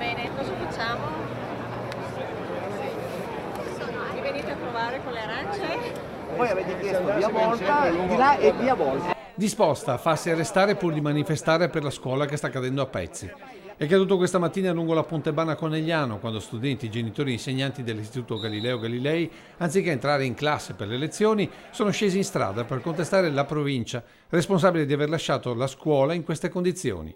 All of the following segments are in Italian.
Bene, cosa facciamo? Mi venite a trovare con le arance? Poi avete chiesto via Volta, di là e via Volta. Disposta a farsi arrestare pur di manifestare per la scuola che sta cadendo a pezzi. È accaduto questa mattina lungo la Pontebana Conegliano, quando studenti, genitori e insegnanti dell'Istituto Galileo Galilei, anziché entrare in classe per le lezioni, sono scesi in strada per contestare la provincia, responsabile di aver lasciato la scuola in queste condizioni.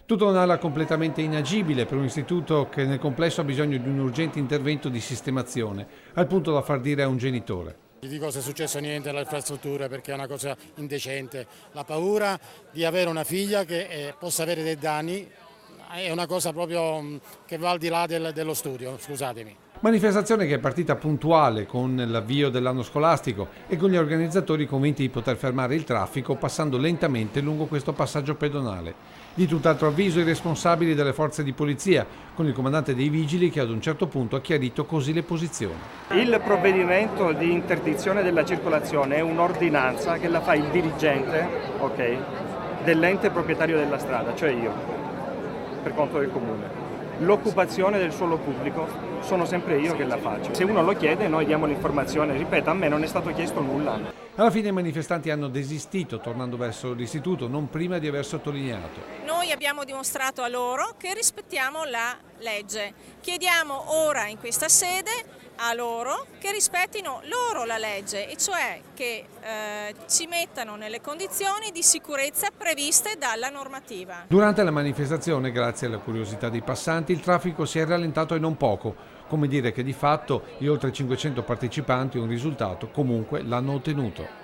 Tutto un'ala completamente inagibile per un istituto che nel complesso ha bisogno di un urgente intervento di sistemazione, al punto da far dire a un genitore. Gli dico se è successo niente alle infrastrutture perché è una cosa indecente. La paura di avere una figlia che possa avere dei danni è una cosa proprio che va al di là dello studio, scusatemi. Manifestazione che è partita puntuale con l'avvio dell'anno scolastico e con gli organizzatori convinti di poter fermare il traffico passando lentamente lungo questo passaggio pedonale. Di tutt'altro avviso i responsabili delle forze di polizia, con il comandante dei vigili che ad un certo punto ha chiarito così le posizioni. Il provvedimento di interdizione della circolazione è un'ordinanza che la fa il dirigente, dell'ente proprietario della strada, cioè io, per conto del comune. L'occupazione del suolo pubblico sono sempre io che la faccio. Se uno lo chiede noi diamo l'informazione, ripeto, a me non è stato chiesto nulla. Alla fine i manifestanti hanno desistito tornando verso l'istituto, non prima di aver sottolineato. Noi abbiamo dimostrato a loro che rispettiamo la legge. Chiediamo ora in questa sede a loro che rispettino loro la legge, e cioè che ci mettano nelle condizioni di sicurezza previste dalla normativa. Durante la manifestazione, grazie alla curiosità dei passanti, il traffico si è rallentato e non poco. Come dire che di fatto gli oltre 500 partecipanti un risultato comunque l'hanno ottenuto.